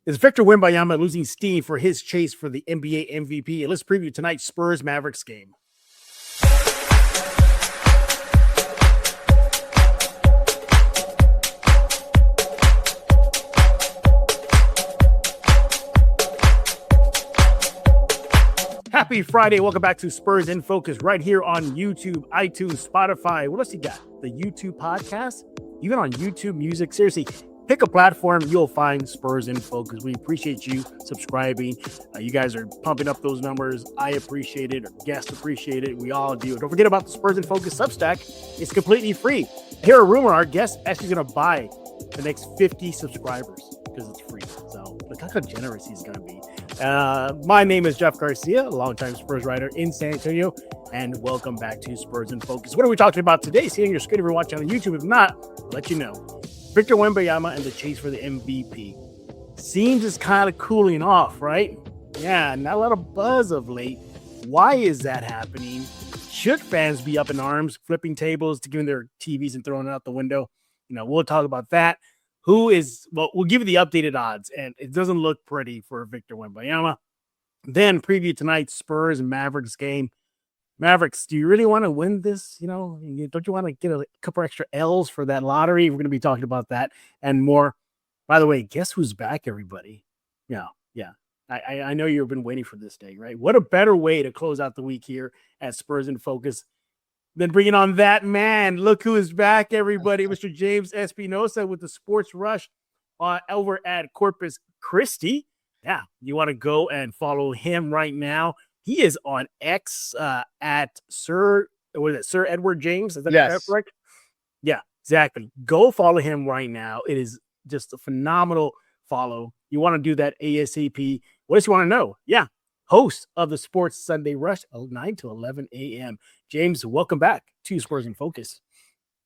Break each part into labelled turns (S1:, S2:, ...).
S1: Is Victor Wembanyama losing steam for his chase for the NBA MVP? And let's preview tonight's Spurs-Mavericks game. Happy Friday. Welcome back to Spurs in Focus right here on YouTube, iTunes, Spotify. What else you got? The YouTube podcast? Even on YouTube Music? Seriously, pick a platform. You'll find Spurs in Focus. We appreciate you subscribing. You guys are pumping up those numbers. I appreciate it. Our guests appreciate it. We all do. Don't forget about the Spurs in Focus Substack. It's completely free. I hear a rumor our guest actually going to buy the next 50 subscribers because it's free. So look how generous he's going to be. My name is Jeff Garcia, a longtime Spurs writer in San Antonio, and welcome back to Spurs in Focus. What are we talking about today? See on your screen if you're watching on YouTube. If not, I'll let you know. Victor Wembanyama and the chase for the MVP. Seems it's kind of cooling off, right? Yeah, not a lot of buzz of late. Why is that happening? Should fans be up in arms, flipping tables, to giving their TVs and throwing it out the window? We'll talk about that. We'll give you the updated odds, and it doesn't look pretty for Victor Wembanyama. Then preview tonight's Spurs-Mavericks game. Mavericks, do you really want to win this? Don't you want to get a couple extra L's for that lottery? We're going to be talking about that and more. By the way, guess who's back, everybody? Yeah. I know you've been waiting for this day, right? What a better way to close out the week here at Spurs in Focus than bringing on that man. Look who is back, everybody. Mr. James Espinosa with the Sports Rush over at Corpus Christi. Yeah, you want to go and follow him right now. He is on X at Sir Edward James. Is that correct? Yeah, exactly. Go follow him right now. It is just a phenomenal follow. You want to do that ASAP. What else you want to know? Yeah, host of the Sports Sunday Rush, 9 to 11 a.m. James, welcome back to Spurs in Focus.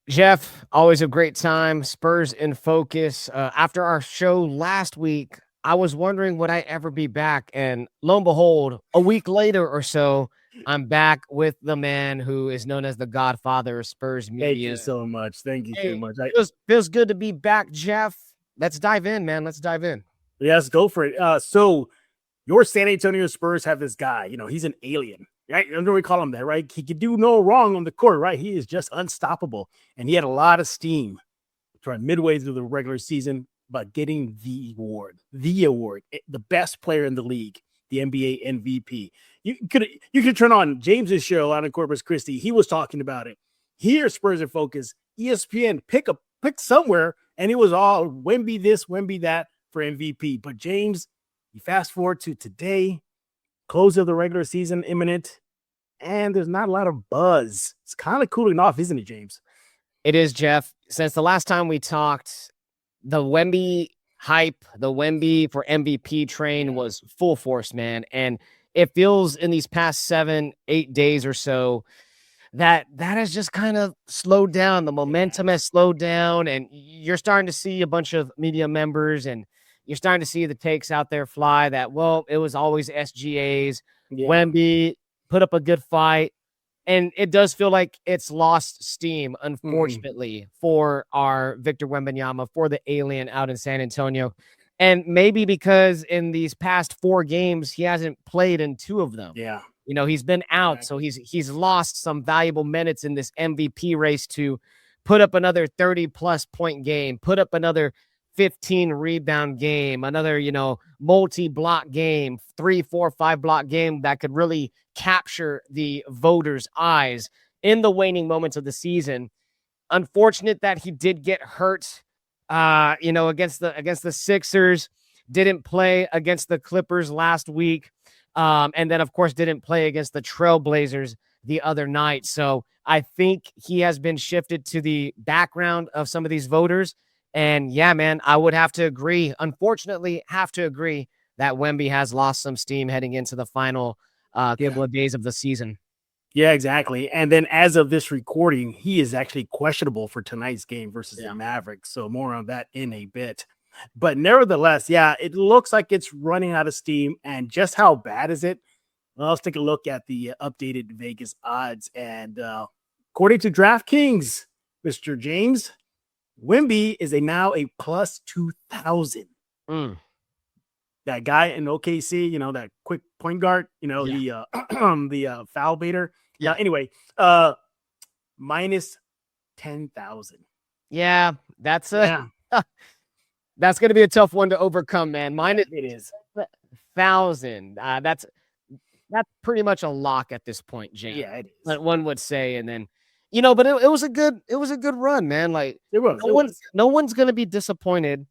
S2: Jeff, always a great time. Spurs in Focus. After our show last week, I was wondering, would I ever be back? And lo and behold, a week later or so, I'm back with the man who is known as the godfather of Spurs media.
S1: Thank you so much. Thank you so much.
S2: Feels good to be back, Jeff. Let's dive in, man. Let's dive in.
S1: Yes, go for it. So your San Antonio Spurs have this guy. He's an alien. Right? I know we call him that, right? He could do no wrong on the court, right? He is just unstoppable. And he had a lot of steam toward midway through the regular season about getting the award, the best player in the league, the NBA MVP. You could turn on James's show out in Corpus Christi. He was talking about it. Here, Spurs in Focus, ESPN, pick somewhere, and it was all Wemby this, Wemby that for MVP. But James, you fast forward to today, close of the regular season imminent, and there's not a lot of buzz. It's kind of cooling off, isn't it, James?
S2: It is, Jeff. Since the last time we talked, the Wemby hype, the Wemby for MVP train was full force, man. And it feels in these past 7-8 days or so that has just kind of slowed down. The momentum has slowed down, and you're starting to see a bunch of media members, and you're starting to see the takes out there fly that, well, it was always SGAs. Wemby put up a good fight. And it does feel like it's lost steam, unfortunately, for our Victor Wembanyama, for the alien out in San Antonio. And maybe because in these past 4 games, he hasn't played in 2 of them.
S1: Yeah.
S2: He's been out. So he's lost some valuable minutes in this MVP race to put up another 30-plus point game, put up another 15 rebound game, another, multi-block game, 3, 4, 5 block game that could really capture the voters' eyes in the waning moments of the season. Unfortunate that he did get hurt, against the Sixers, didn't play against the Clippers last week. And then of course didn't play against the Trailblazers the other night. So I think he has been shifted to the background of some of these voters. And yeah, man, I would have to agree. Unfortunately, have to agree that Wemby has lost some steam heading into the final couple of days of the season.
S1: Yeah, exactly. And then as of this recording, he is actually questionable for tonight's game versus the Mavericks. So more on that in a bit. But nevertheless, it looks like it's running out of steam. And just how bad is it? Well, let's take a look at the updated Vegas odds. And according to DraftKings, Mr. James, Wemby is now a plus 2,000. that guy in OKC, that quick point guard,
S2: Yeah.
S1: the foul baiter.
S2: Yeah.
S1: Anyway, minus 10,000.
S2: Yeah, that's
S1: Yeah,
S2: that's going to be a tough one to overcome, man.
S1: it is.
S2: 1,000. That's pretty much a lock at this point, Jam.
S1: Yeah, it is.
S2: Like one would say, and then but it was a good run, man. Like
S1: It was.
S2: no one's going to be disappointed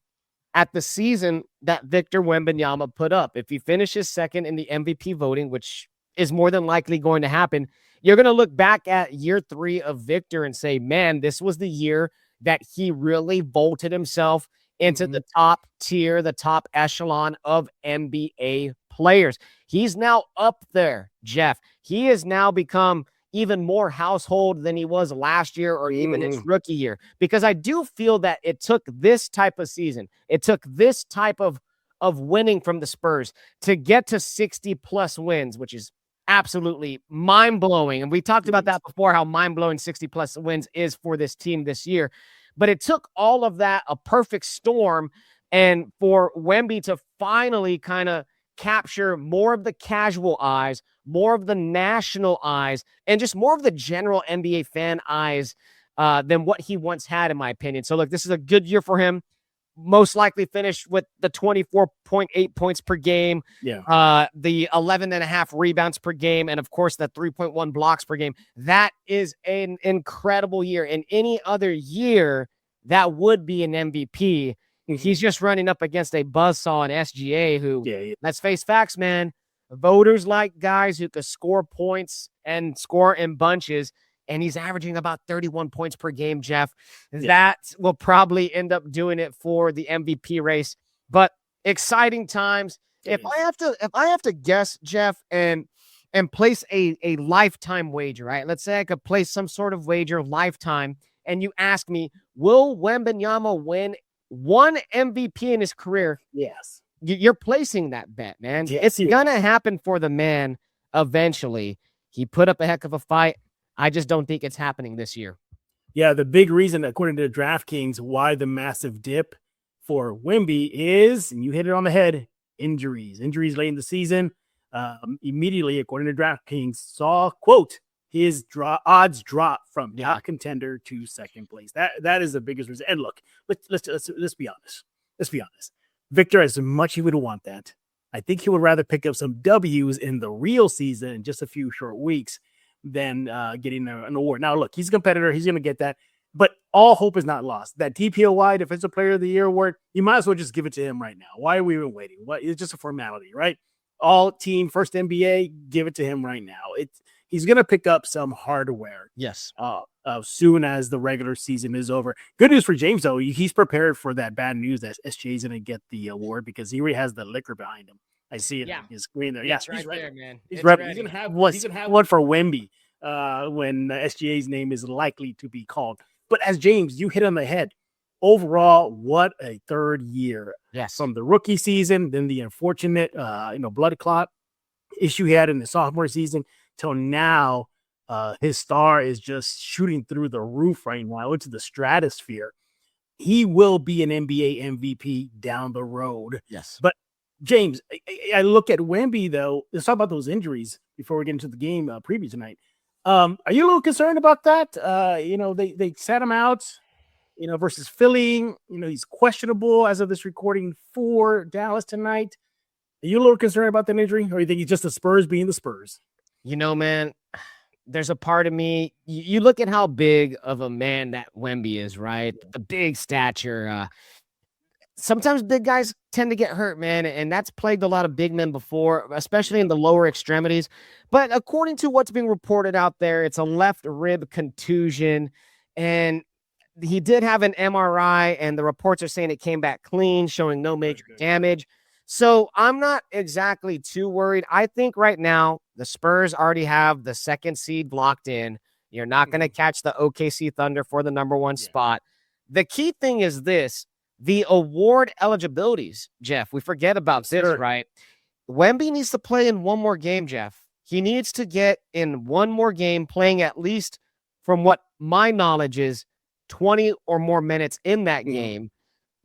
S2: at the season that Victor Wembanyama put up. If he finishes second in the MVP voting, which is more than likely going to happen, you're going to look back at year 3 of Victor and say, man, this was the year that he really vaulted himself into the top tier, the top echelon of NBA players. He's now up there, Jeff. He has now become even more household than he was last year or even his rookie year, because I do feel that it took this type of season, it took this type of winning from the Spurs to get to 60 plus wins, which is absolutely mind-blowing. And we talked about that before, how mind-blowing 60 plus wins is for this team this year. But it took all of that, a perfect storm, and for Wemby to finally kind of capture more of the casual eyes, more of the national eyes, and just more of the general NBA fan eyes than what he once had, in my opinion. So, look, this is a good year for him. Most likely finish with the 24.8 points per game, the 11.5 rebounds per game, and of course the 3.1 blocks per game. That is an incredible year. In any other year, that would be an MVP. He's just running up against a buzzsaw in SGA who, let's face facts, man, voters like guys who could score points and score in bunches. And he's averaging about 31 points per game, Jeff. That will probably end up doing it for the MVP race. But exciting times. If I have to guess, Jeff, and place a lifetime wager, right? Let's say I could place some sort of wager lifetime, and you ask me, will Wembanyama win one MVP in his career?
S1: Yes.
S2: You're placing that bet, man.
S1: Yes,
S2: it's gonna happen for the man eventually. He put up a heck of a fight. I just don't think it's happening this year.
S1: Yeah, the big reason, according to DraftKings, why the massive dip for Wemby is, and you hit it on the head, injuries. Injuries late in the season. Immediately, according to DraftKings, saw, quote, his odds drop from top contender to second place. That is the biggest reason. And look, let's be honest. Let's be honest. Victor, as much he would want that, I think he would rather pick up some W's in the real season in just a few short weeks than getting an award. Now, look, he's a competitor. He's going to get that. But all hope is not lost. That DPOY, Defensive Player of the Year award, you might as well just give it to him right now. Why are we even waiting? It's just a formality, right? All team, first NBA, give it to him right now. He's going to pick up some hardware.
S2: Yes.
S1: Soon as the regular season is over. Good news for James, though. He's prepared for that bad news that SGA is going to get the award because he already has the liquor behind him. I see it on his screen there.
S2: Yes, right there, man.
S1: He's ready. He's going to have one for Wemby when SGA's name is likely to be called. But as James, you hit on the head. Overall, what a third year.
S2: Yes.
S1: From the rookie season, then the unfortunate blood clot issue he had in the sophomore season till now. His star is just shooting through the roof right now into the stratosphere. He will be an NBA MVP down the road.
S2: Yes.
S1: But James, I look at Wemby, though. Let's talk about those injuries before we get into the game preview tonight. Are you a little concerned about that? They sat him out, versus Philly. He's questionable as of this recording for Dallas tonight. Are you a little concerned about that injury, or you think he's just the Spurs being the Spurs?
S2: Man, there's a part of me. You look at how big of a man that Wemby is, right? The big stature. Sometimes big guys tend to get hurt, man, and that's plagued a lot of big men before, especially in the lower extremities. But according to what's being reported out there, it's a left rib contusion, and he did have an MRI, and the reports are saying it came back clean, showing no major damage. So I'm not exactly too worried. I think right now the Spurs already have the second seed locked in. You're not going to catch the OKC Thunder for the number one spot. The key thing is this. The award eligibilities, Jeff, we forget about this, right? Wemby needs to play in one more game, Jeff. He needs to get in one more game, playing at least, from what my knowledge is, 20 or more minutes in that game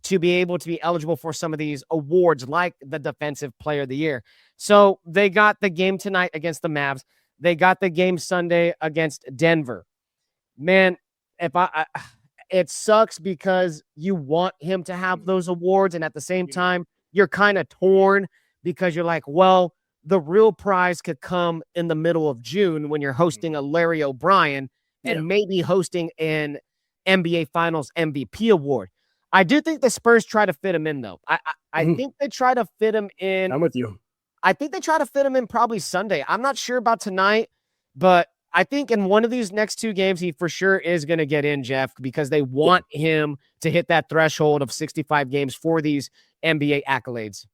S2: to be able to be eligible for some of these awards like the Defensive Player of the Year. So they got the game tonight against the Mavs. They got the game Sunday against Denver. Man, it sucks because you want him to have those awards, and at the same time, you're kind of torn because you're like, well, the real prize could come in the middle of June when you're hosting a Larry O'Brien and maybe hosting an NBA Finals MVP award. I do think the Spurs try to fit him in, though. I think they try to fit him in.
S1: I'm with you.
S2: I think they try to fit him in probably Sunday. I'm not sure about tonight, but I think in one of these next 2 games, he for sure is going to get in, Jeff, because they want him to hit that threshold of 65 games for these NBA accolades.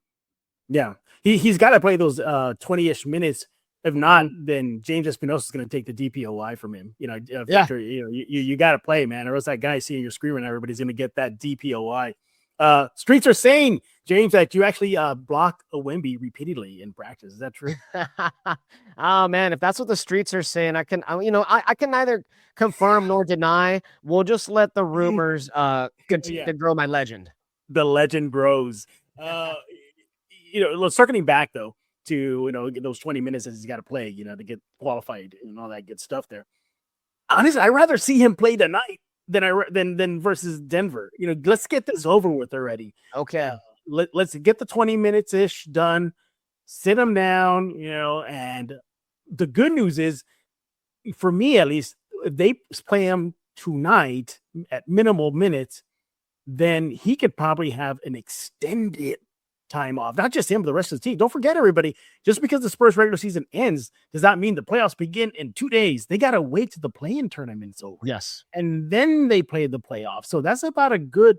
S1: Yeah. He's got to play those 20-ish minutes. If not, then James Espinosa is going to take the DPOY from him. Victor, you got to play, man, or else that guy seeing you screaming, everybody's going to get that DPOY. Streets are saying, James, that you actually block a Wemby repeatedly in practice. Is that true?
S2: Oh man, if that's what the streets are saying, I can neither confirm nor deny. We'll just let the rumors continue to grow my legend.
S1: The legend grows. Circling back though to those 20 minutes that he's got to play, to get qualified and all that good stuff there. Honestly, I'd rather see him play tonight than versus Denver. Let's get this over with already.
S2: Okay.
S1: Let's get the 20 minutes ish done. Sit him down, and the good news is, for me at least, if they play him tonight at minimal minutes, then he could probably have an extended time off. Not just him, but the rest of the team. Don't forget, everybody, just because the Spurs regular season ends does not mean the playoffs begin in 2 days. They got to wait till the play-in tournament's over.
S2: Yes.
S1: And then they play the playoffs. So that's about a good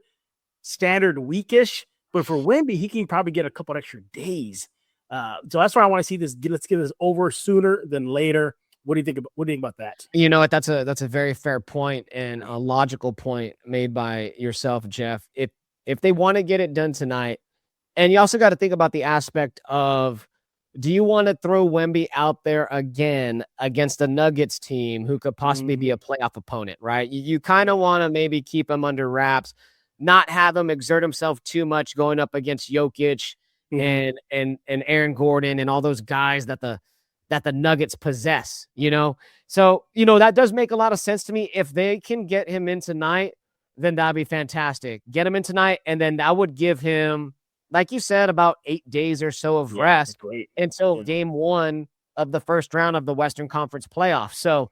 S1: standard weekish. But for Wemby, he can probably get a couple extra days. So that's why I want to see this. Let's get this over sooner than later. What do you think about that?
S2: You know what? That's a very fair point and a logical point made by yourself, Jeff. If they want to get it done tonight, and you also got to think about the aspect of, do you want to throw Wemby out there again against the Nuggets team who could possibly be a playoff opponent, right? You kind of want to maybe keep him under wraps, not have him exert himself too much going up against Jokic and Aaron Gordon and all those guys that the Nuggets possess, So, that does make a lot of sense to me. If they can get him in tonight, then that'd be fantastic. Get him in tonight, and then that would give him, like you said, about 8 days or so of rest until game 1 of the first round of the Western Conference playoffs. So,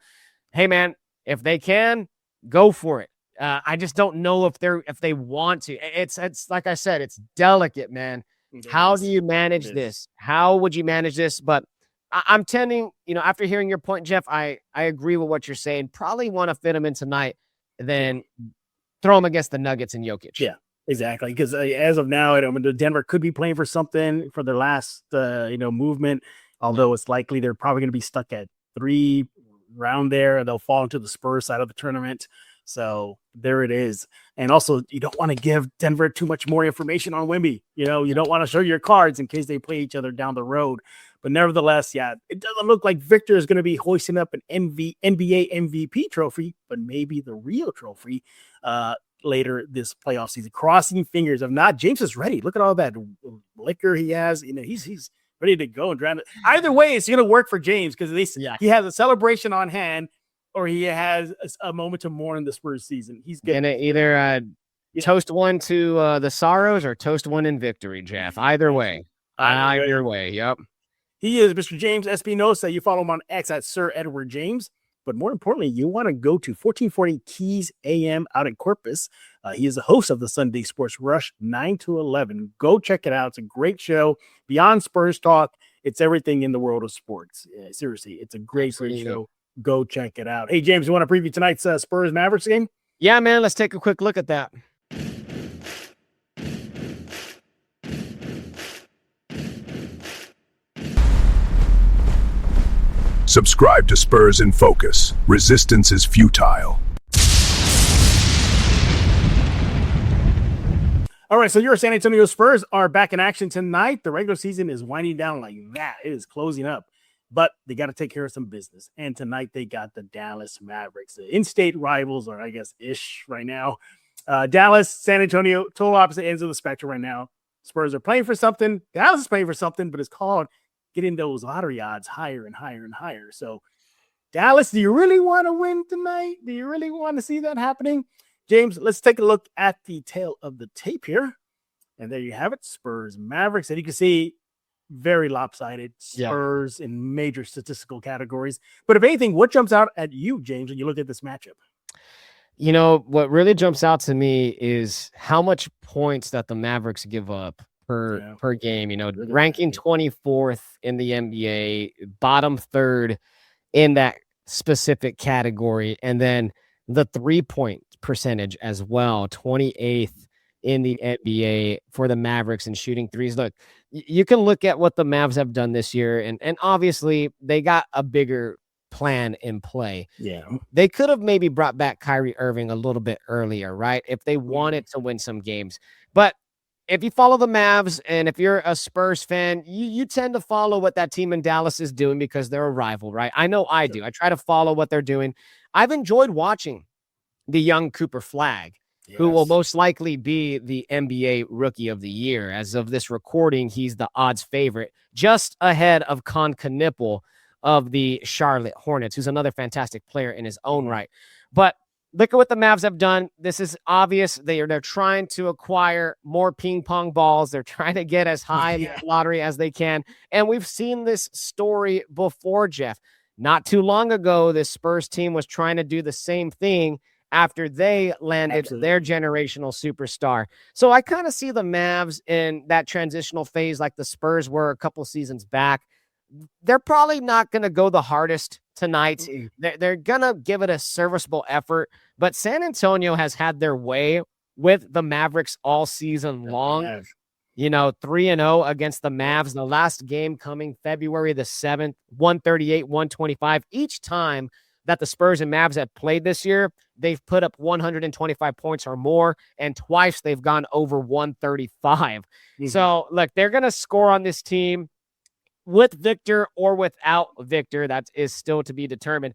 S2: hey man, if they can, go for it. I just don't know if they want to. It's like I said, it's delicate, man. How do you manage this? How would you manage this? But I'm tending, after hearing your point, Jeff, I agree with what you're saying. Probably want to fit him in tonight, then throw him against the Nuggets and Jokic.
S1: Yeah. Exactly, because as of now, Denver could be playing for something for their last, movement. Although it's likely they're probably going to be stuck at 3 round there, and they'll fall into the Spurs side of the tournament. So there it is. And also, you don't want to give Denver too much more information on Wemby. You don't want to show your cards in case they play each other down the road. But nevertheless, it doesn't look like Victor is going to be hoisting up an NBA MVP trophy, but maybe the real trophy later this playoff season. Crossing fingers. If not, James is ready. Look at all that liquor he has. He's ready to go and drown it. Either way, it's going to work for James because at least he has a celebration on hand, or he has a moment to mourn in the Spurs season. He's going
S2: to either toast one to the sorrows or toast one in victory, Jeff. Either way. Either way. Yep.
S1: He is Mr. James Espinosa. You follow him on X at Sir Edward James. But more importantly, you want to go to 1440 Keys AM out in Corpus. He is the host of the Sunday Sports Rush, 9 to 11. Go check it out. It's a great show. Beyond Spurs Talk, it's everything in the world of sports. Seriously, it's a great show. Go check it out. Hey, James, you want to preview tonight's Spurs-Mavericks game?
S2: Yeah, man. Let's take a quick look at that.
S3: Subscribe to Spurs in Focus. Resistance is futile.
S1: All right, so your San Antonio Spurs are back in action tonight. The regular season is winding down like that. It is closing up, but they got to take care of some business. And tonight they got the Dallas Mavericks, the in-state rivals, or I guess ish right now. Dallas, San Antonio, total opposite ends of the spectrum right now. Spurs are playing for something. Dallas is playing for something, but it's called getting those lottery odds higher and higher and higher. So, Dallas, do you really want to win tonight? Do you really want to see that happening? James, let's take a look at the tail of the tape here. And there you have it, Spurs-Mavericks. And you can see very lopsided Spurs in major statistical categories. But if anything, what jumps out at you, James, when you look at this matchup?
S2: You know, what really jumps out to me is how much points that the Mavericks give up per game. You know, ranking 24th in the NBA, bottom third in that specific category. And then the 3-point percentage as well, 28th in the NBA for the Mavericks and shooting threes. Look, you can look at what the Mavs have done this year, and obviously they got a bigger plan in play.
S1: Yeah.
S2: They could have maybe brought back Kyrie Irving a little bit earlier, right? If they wanted to win some games. But if you follow the Mavs and if you're a Spurs fan, you tend to follow what that team in Dallas is doing because they're a rival, right? I know I do. I try to follow what they're doing. I've enjoyed watching the young Cooper Flag, who will most likely be the NBA Rookie of the Year. As of this recording, he's the odds favorite, just ahead of Con Knipple of the Charlotte Hornets, who's another fantastic player in his own right. But look at what the Mavs have done. This is obvious. They're trying to acquire more ping pong balls. They're trying to get as high in the lottery as they can. And we've seen this story before, Jeff. Not too long ago, this Spurs team was trying to do the same thing after they landed their generational superstar. So I kind of see the Mavs in that transitional phase like the Spurs were a couple seasons back. They're probably not going to go the hardest tonight. They're going to give it a serviceable effort, but San Antonio has had their way with the Mavericks all season long. You know, 3-0 against the Mavs. The last game coming February the 7th, 138-125. Each time that the Spurs and Mavs have played this year, they've put up 125 points or more, and twice they've gone over 135. So, look, they're going to score on this team with Victor or without Victor. That is still to be determined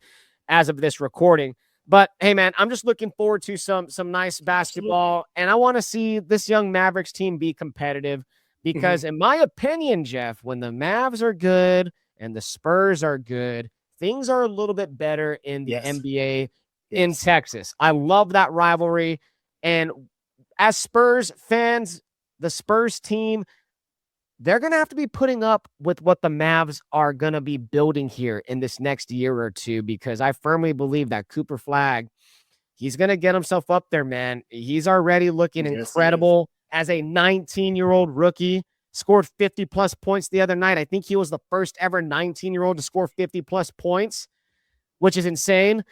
S2: as of this recording. But, hey, man, I'm just looking forward to some nice basketball, and I want to see this young Mavericks team be competitive because, in my opinion, Jeff, when the Mavs are good and the Spurs are good, things are a little bit better in the NBA in Texas. I love that rivalry. And as Spurs fans, the Spurs team, they're going to have to be putting up with what the Mavs are going to be building here in this next year or two, because I firmly believe that Cooper Flag, he's going to get himself up there, man. He's already looking incredible as a 19-year-old rookie. Scored 50-plus points the other night. I think he was the first ever 19-year-old to score 50-plus points, which is insane.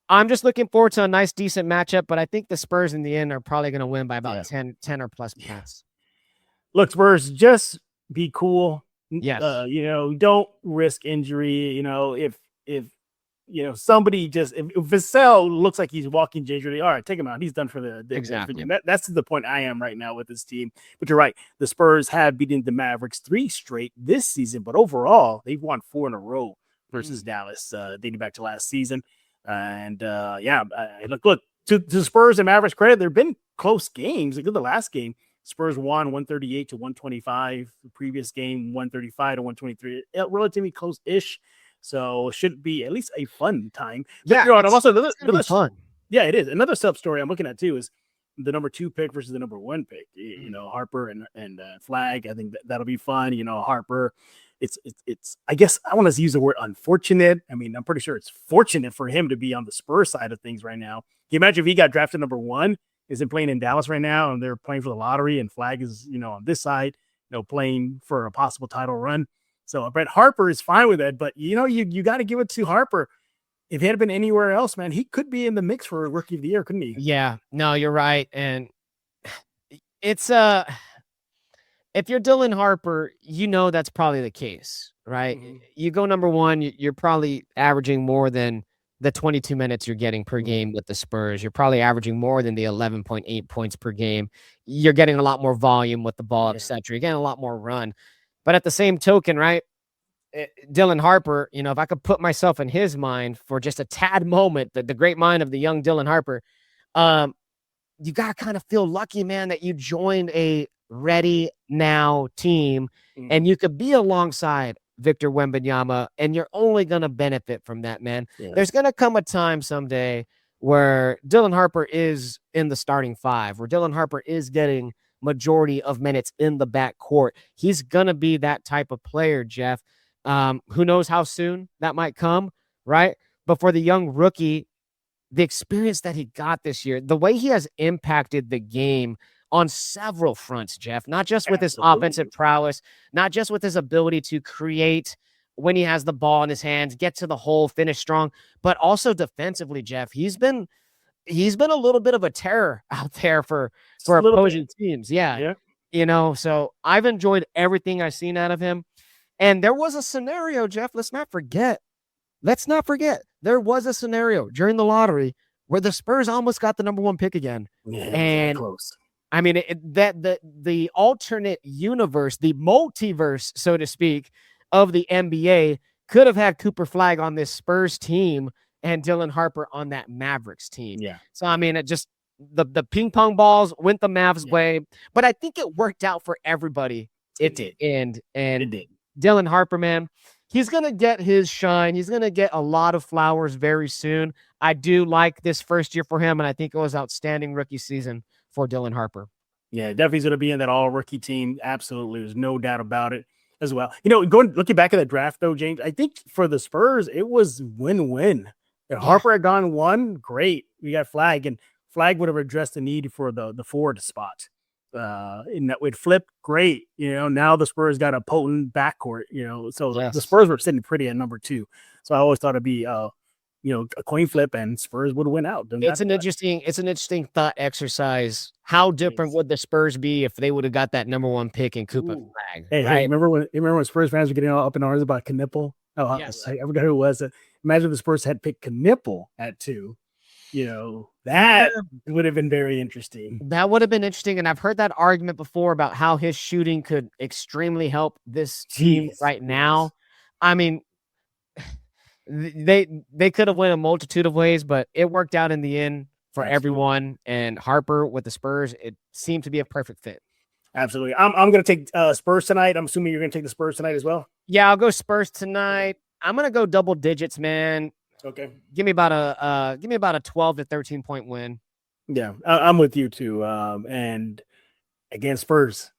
S2: I'm just looking forward to a nice, decent matchup, but I think the Spurs in the end are probably going to win by about 10 or plus points.
S1: Look, Spurs, just be cool.
S2: Yes.
S1: You know, don't risk injury. You know, if you know, somebody just, if Vassell looks like he's walking gingerly, all right, take him out. He's done for the
S2: exactly.
S1: That's the point I am right now with this team. But you're right. The Spurs have beaten the Mavericks 3 straight this season, but overall, they've won 4 in a row versus Dallas, dating back to last season. Look, to the Spurs and Mavericks credit, there have been close games. Look at the last game. Spurs won 138-125. The previous game, 135-123. Relatively close-ish. So it should be at least a fun time.
S2: Yeah,
S1: but, I'm also
S2: fun.
S1: Yeah, it is. Another sub story I'm looking at too is the number 2 pick versus the number 1 pick. You know, Harper and Flag. I think that'll be fun. You know, Harper. It's. I guess I want to use the word unfortunate. I mean, I'm pretty sure it's fortunate for him to be on the Spurs side of things right now. Can you imagine if he got drafted number 1? Isn't playing in Dallas right now, and they're playing for the lottery, and Flag is, you know, on this side, you know, playing for a possible title run. So Brett Harper is fine with that, but you know, you got to give it to Harper. If he had been anywhere else, man, he could be in the mix for Rookie of the Year, couldn't he?
S2: Yeah, no, you're right. And it's if you're Dylan Harper, you know that's probably the case, right? You go number 1, you're probably averaging more than the 22 minutes you're getting per game with the Spurs. You're probably averaging more than the 11.8 points per game. You're getting a lot more volume with the ball, etc. You're getting a lot more run. But at the same token, right, Dylan Harper, you know, if I could put myself in his mind for just a tad moment, the great mind of the young Dylan Harper, you got to kind of feel lucky, man, that you joined a ready now team and you could be alongside Victor Wembanyama, and you're only going to benefit from that, man.
S1: Yeah.
S2: There's going to come a time someday where Dylan Harper is in the starting five, where Dylan Harper is getting majority of minutes in the backcourt. He's going to be that type of player, Jeff. Who knows how soon that might come, right? But for the young rookie, the experience that he got this year, the way he has impacted the game on several fronts, Jeff, not just with his offensive prowess, not just with his ability to create when he has the ball in his hands, get to the hole, finish strong, but also defensively, Jeff. He's been a little bit of a terror out there for opposing teams. Yeah. You know, so I've enjoyed everything I've seen out of him. And there was a scenario, Jeff, let's not forget, there was a scenario during the lottery where the Spurs almost got the number 1 pick again.
S1: Yeah,
S2: and
S1: close.
S2: I mean, the alternate universe, the multiverse, so to speak, of the NBA could have had Cooper Flagg on this Spurs team and Dylan Harper on that Mavericks team.
S1: Yeah.
S2: So, I mean, it just the ping pong balls went the Mavs way, but I think it worked out for everybody. It did. And
S1: it did.
S2: Dylan Harper, man, he's going to get his shine. He's going to get a lot of flowers very soon. I do like this first year for him, and I think it was outstanding rookie season for Dylan Harper.
S1: Yeah, definitely going to be in that all-rookie team. Absolutely. There's no doubt about it as well. You know, looking back at that draft, though, James, I think for the Spurs, it was win-win. If Harper had gone 1, great. We got Flagg, and Flagg would have addressed the need for the forward spot. In that would flip, great. You know, now the Spurs got a potent backcourt, you know, so the Spurs were sitting pretty at number 2. So I always thought it'd be you know, a coin flip and Spurs would win out.
S2: It's an interesting thought exercise. How different would the Spurs be if they would have got that number 1 pick in Cooper Flagg?
S1: Hey,
S2: right?
S1: remember when Spurs fans were getting all up in arms about Knipple? Oh, yes. I forgot who it was. Imagine if the Spurs had picked Knipple at 2. You know, that would have been very interesting.
S2: That would have been interesting. And I've heard that argument before about how his shooting could extremely help this team right now. I mean, they could have went a multitude of ways, but it worked out in the end for everyone. And Harper with the Spurs, it seemed to be a perfect fit.
S1: Absolutely. I'm going to take Spurs tonight. I'm assuming you're going to take the Spurs tonight as well.
S2: Yeah, I'll go Spurs tonight. I'm going to go double digits, man.
S1: Okay.
S2: Give me about a 12 to 13 point win.
S1: Yeah, I'm with you too. And against Spurs,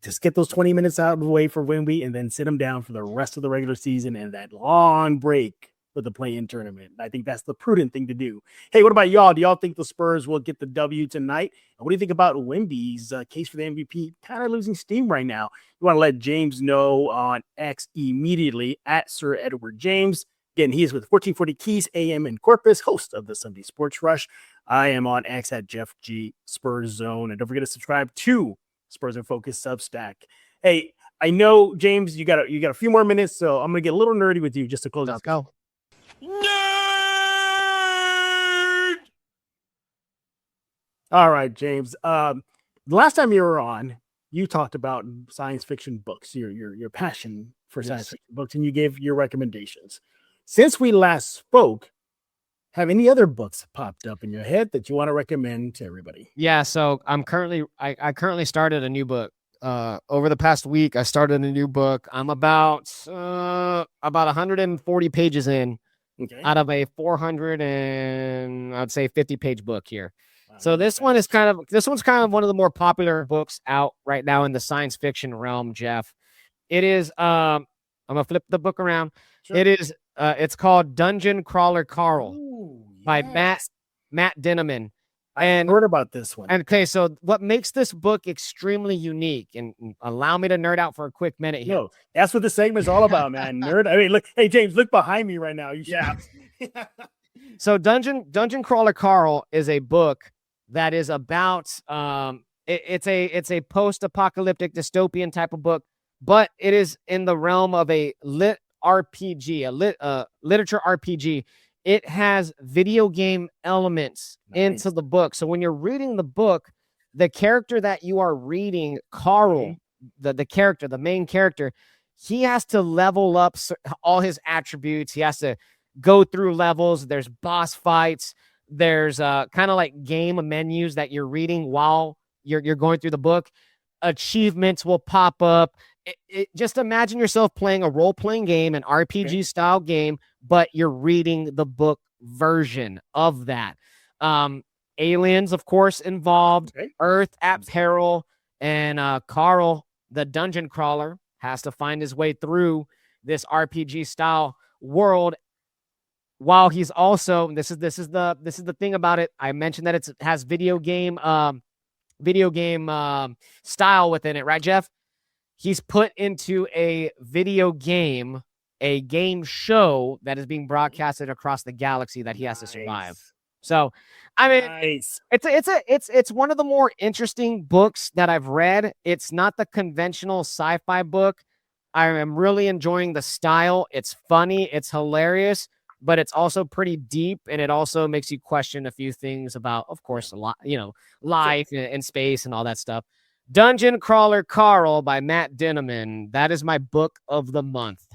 S1: just get those 20 minutes out of the way for Wemby and then sit them down for the rest of the regular season and that long break for the play-in tournament. I think that's the prudent thing to do. Hey, what about y'all? Do y'all think the Spurs will get the W tonight? And what do you think about Wemby's case for the MVP? Kind of losing steam right now. You want to let James know on X immediately at Sir Edward James. Again, he is with 1440 Keys AM in Corpus, host of the Sunday Sports Rush. I am on X at Jeff G Spurs Zone. And don't forget to subscribe to Spurs In Focus Substack. Hey, I know, James, you got a few more minutes, so I'm going to get a little nerdy with you just to close out.
S2: Let's go.
S1: Nerd! All right, James. The last time you were on, you talked about science fiction books, your passion for science fiction books, and you gave your recommendations. Since we last spoke, have any other books popped up in your head that you want to recommend to everybody?
S2: Yeah, so I currently started a new book. Over the past week, I started a new book. I'm about 140 pages in out of a 400 and I'd say 50-page book here. So this one's kind of one of the more popular books out right now in the science fiction realm, Jeff. It is I'm gonna flip the book around. Sure. It is it's called Dungeon Crawler Carl by Matt Dinneman.
S1: And I heard about this one.
S2: And okay, so what makes this book extremely unique, and allow me to nerd out for a quick minute here.
S1: No, that's what this segment is all about, man. Nerd. I mean, look, hey James, look behind me right now.
S2: So Dungeon Crawler Carl is a book that is about it's a post-apocalyptic dystopian type of book, but it is in the realm of a lit RPG, literature RPG. It has video game elements into the book. So when you're reading the book, the character that you are reading, Carl, the main character, he has to level up all his attributes. He has to go through levels. There's boss fights. There's kind of like game menus that you're reading while you're going through the book. Achievements will pop up. Just imagine yourself playing a role-playing game, an RPG style game, but you're reading the book version of that. Aliens, of course, involved. Earth at peril, and Carl, the dungeon crawler, has to find his way through this RPG style world. While he's also, this is the thing about it. I mentioned that it has video game style within it, right, Jeff? He's put into a game show that is being broadcasted across the galaxy that he has to survive. So, I mean, it's one of the more interesting books that I've read. It's not the conventional sci-fi book. I am really enjoying the style. It's funny, it's hilarious, but it's also pretty deep, and it also makes you question a few things about, of course, a lot, life and space and all that stuff. Dungeon Crawler Carl by Matt Dinniman. That is my book of the month.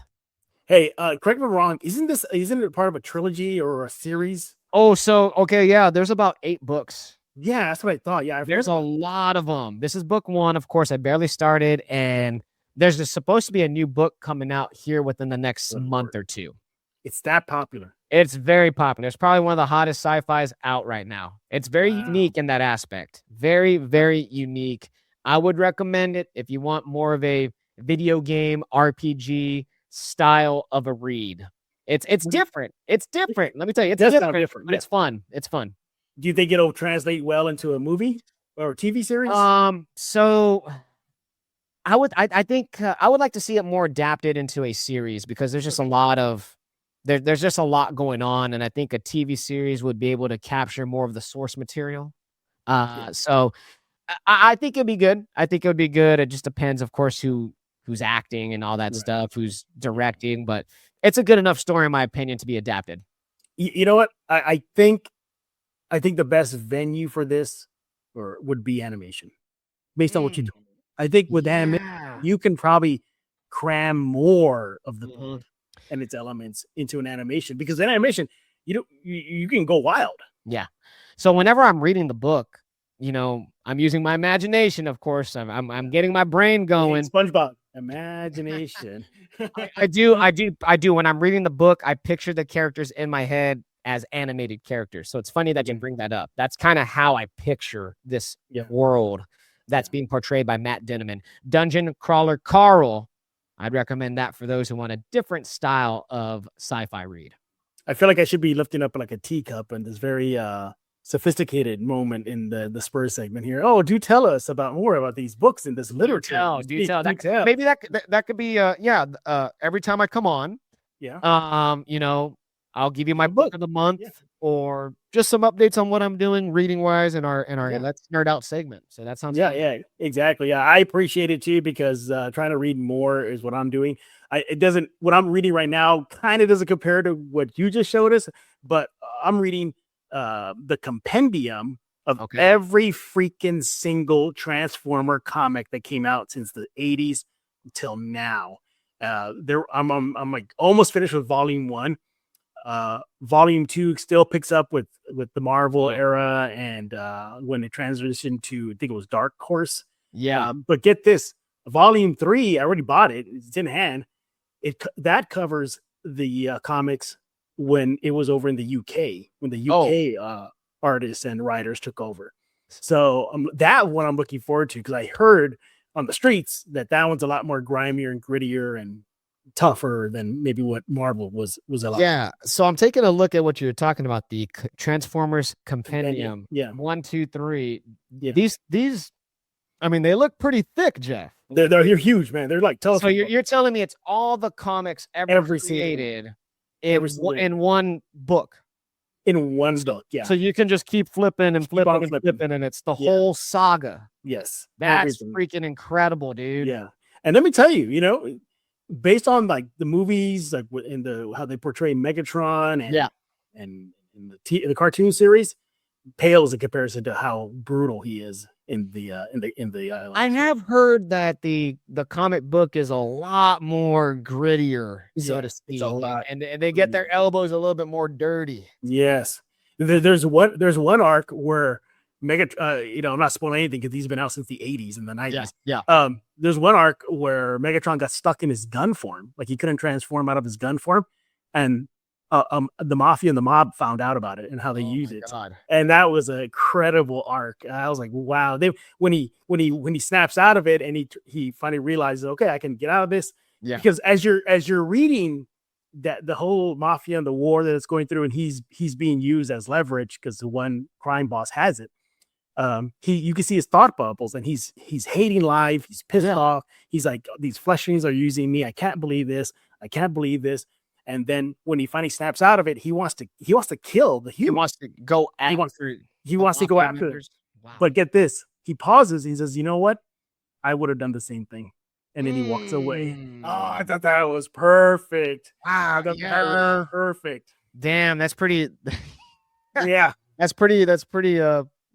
S1: Hey, correct me if I'm wrong. Isn't it part of a trilogy or a series?
S2: Oh, so okay, yeah. There's about 8 books.
S1: Yeah, that's what I thought. Yeah,
S2: there's a lot of them. This is book 1. Of course, I barely started, and there's just supposed to be a new book coming out here within the next month or 2.
S1: It's that popular.
S2: It's very popular. It's probably one of the hottest sci-fis out right now. It's very unique in that aspect. Very, very unique. I would recommend it if you want more of a video game RPG style of a read. It's different. It's different. Let me tell you, it's different, but it's fun. It's fun.
S1: Do you think it'll translate well into a movie or a TV series?
S2: So I think I would like to see it more adapted into a series, because there's just a lot of there's just a lot going on, and I think a TV series would be able to capture more of the source material. So I think it'd be good. I think it would be good. It just depends, of course, who's acting and all that stuff, who's directing, but it's a good enough story, in my opinion, to be adapted.
S1: You know what? I think the best venue for this would be animation, based on what you told me. I think with animation, you can probably cram more of the book and its elements into an animation, because in animation, you can go wild.
S2: Yeah. So whenever I'm reading the book, I'm using my imagination, of course. I'm getting my brain going.
S1: SpongeBob imagination.
S2: I do. When I'm reading the book, I picture the characters in my head as animated characters. So it's funny that you bring that up. That's kind of how I picture this world that's being portrayed by Matt Dinniman. Dungeon Crawler Carl. I'd recommend that for those who want a different style of sci-fi read.
S1: I feel like I should be lifting up like a teacup in this very sophisticated moment in the Spurs segment here. Oh, do tell us more about these books and this literature.
S2: Do tell. Maybe that could be every time I come on. I'll give you my book of the month or just some updates on what I'm doing reading wise in our Let's Nerd Out segment. So that sounds fun.
S1: Yeah, exactly. Yeah, I appreciate it too, because trying to read more is what I'm doing. What I'm reading right now kind of doesn't compare to what you just showed us, but I'm reading the compendium of every freaking single Transformer comic that came out since the 80s until now. I'm like almost finished with volume 1. Volume 2 still picks up with the Marvel era, and when it transitioned to, I think it was Dark Horse. But get this, volume 3, I already bought it. It's in hand. That covers the comics when it was over in the UK, when the UK artists and writers took over. So that one I'm looking forward to, because I heard on the streets that one's a lot more grimier and grittier and tougher than maybe what Marvel was a lot.
S2: Yeah. So I'm taking a look at what you're talking about, the Transformers compendium. 1, 2, 3. Yeah. These, I mean, they look pretty thick, Jeff.
S1: They're huge, man. They're like
S2: So you're telling me it's all the comics ever created in one book.
S1: In one book, yeah.
S2: So you can just keep flipping and flipping, and it's the whole saga.
S1: Yes.
S2: That's freaking incredible, dude.
S1: Yeah. And let me tell you, based on like the movies, like in how they portray Megatron and in the cartoon series, pales in comparison to how brutal he is in the
S2: I have heard that the comic book is a lot more grittier, so to speak.
S1: It's a lot.
S2: And they get their elbows a little bit more dirty.
S1: Yes. There's one arc where I'm not spoiling anything because he's been out since the 80s and the 90s.
S2: Yeah.
S1: There's one arc where Megatron got stuck in his gun form, like he couldn't transform out of his gun form, and the mafia and the mob found out about it and how they use it.
S2: God.
S1: And that was an incredible arc. I was like, wow. When he snaps out of it and he finally realizes, okay, I can get out of this.
S2: Yeah.
S1: Because as you're reading that the whole mafia and the war that it's going through, and he's being used as leverage because the one crime boss has it. You can see his thought bubbles, and he's hating life. He's pissed off. He's like, these fleshings are using me. I can't believe this. And then when he finally snaps out of it, he wants to kill the human.
S2: He wants to go after.
S1: He wants to go after it. Wow. But get this, he pauses. He says, "You know what? I would have done the same thing." And then he walks away. Oh, I thought that was perfect.
S2: Wow,
S1: that was perfect.
S2: Damn, that's pretty.
S1: Yeah,
S2: that's pretty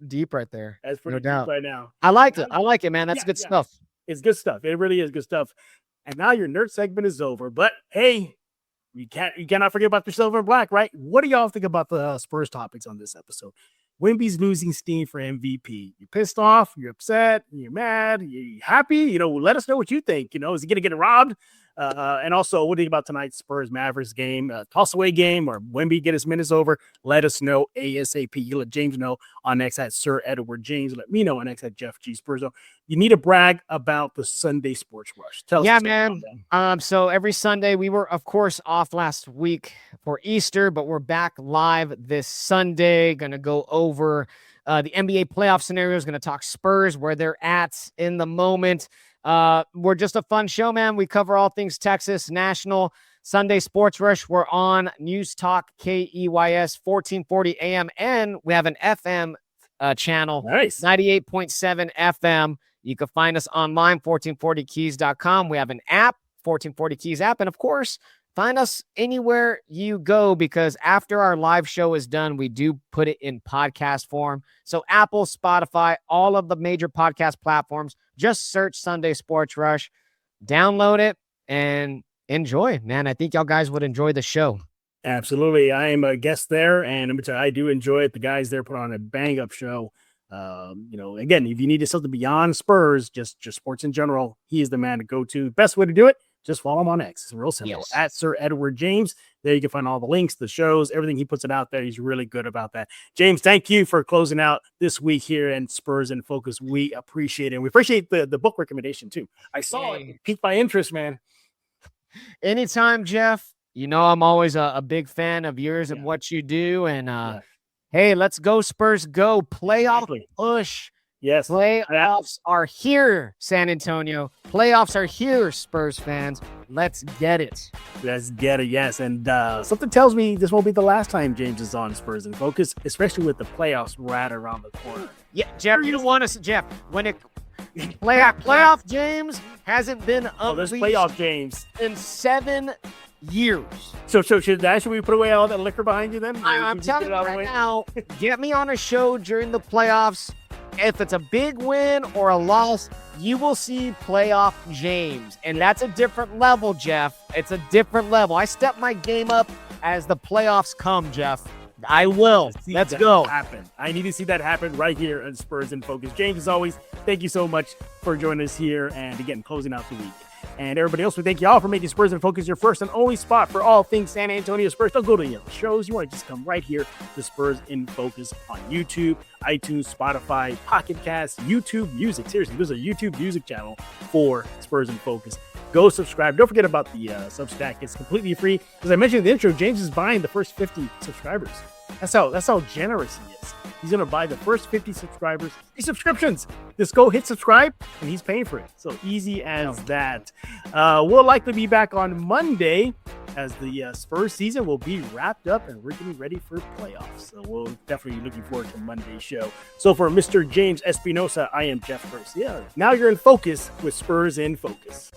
S2: deep right there.
S1: That's pretty
S2: no
S1: deep
S2: doubt.
S1: right now.
S2: I like it, man. That's good stuff.
S1: It's good stuff. It really is good stuff. And now your nerd segment is over. But hey, you cannot forget about the silver and black, right? What do y'all think about the Spurs topics on this episode? Wemby's losing steam for MVP. You're pissed off, you're upset, you're mad, you're happy. Let us know what you think. Is he going to get robbed? And also, what do you think about tonight's Spurs-Mavericks game? Toss-away game, or Wemby get his minutes over? Let us know ASAP. You let James know on X at Sir Edward James. Let me know on X at Jeff G. Spurzo. You need to brag about the Sunday Sports Rush. Tell us.
S2: Yeah, man. So every Sunday, we were, of course, off last week for Easter, but we're back live this Sunday. Going to go over the NBA playoff scenarios. Going to talk Spurs, where they're at in the moment. We're just a fun show, man. We cover all things Texas, national. Sunday Sports Rush. We're on News Talk KEYS 1440 AM, and we have an FM channel.
S1: Nice.
S2: 98.7 FM. You can find us online, 1440keys.com. We have an app, 1440 Keys app. And of course, find us anywhere you go, because after our live show is done, we do put it in podcast form. So Apple, Spotify, all of the major podcast platforms, just search Sunday Sports Rush, download it, and enjoy, man. I think y'all guys would enjoy the show.
S1: Absolutely. I am a guest there, and I do enjoy it. The guys there put on a bang-up show. Again, if you needed something beyond Spurs, just sports in general, he is the man to go to. Best way to do it, just follow him on X. It's real simple.
S2: Yes.
S1: At Sir Edward James. There you can find all the links, the shows, everything he puts it out there. He's really good about that. James, thank you for closing out this week here in Spurs in Focus. We appreciate it. And we appreciate the book recommendation too. I saw it piqued my interest, man.
S2: Anytime, Jeff. I'm always a big fan of yours and what you do. And hey, let's go Spurs, go. Playoff push.
S1: Yes.
S2: Playoffs are here, San Antonio. Playoffs are here, Spurs fans. Let's get it.
S1: Let's get it, yes. And something tells me this won't be the last time James is on Spurs in Focus, especially with the playoffs right around the corner.
S2: Yeah, Jeff, you don't want us, Jeff. When it playoff James hasn't been
S1: there's playoff James
S2: in 7 years.
S1: So should we put away all that liquor behind you then?
S2: I'm telling you right now, get me on a show during the playoffs. If it's a big win or a loss, you will see playoff James. And that's a different level, Jeff. It's a different level. I step my game up as the playoffs come, Jeff. I will. Let's go.
S1: I need to see that happen right here on Spurs in Focus. James, as always, thank you so much for joining us here and, again, closing out the week. And everybody else, we thank you all for making Spurs in Focus your first and only spot for all things San Antonio Spurs. Don't go to any other shows. You want to just come right here to Spurs in Focus on YouTube, iTunes, Spotify, Pocket Cast, YouTube Music. Seriously, there's a YouTube Music channel for Spurs in Focus. Go subscribe. Don't forget about the Substack. It's completely free. As I mentioned in the intro, James is buying the first 50 subscribers. That's how generous he is. He's going to buy the first 50 subscribers, 50 subscriptions. Just go hit subscribe, and he's paying for it. So easy as that. We'll likely be back on Monday as the Spurs season will be wrapped up, and we're getting ready for playoffs. So we'll definitely be looking forward to Monday's show. So for Mr. James Espinosa, I am Jeff Garcia. Now you're in focus with Spurs in Focus.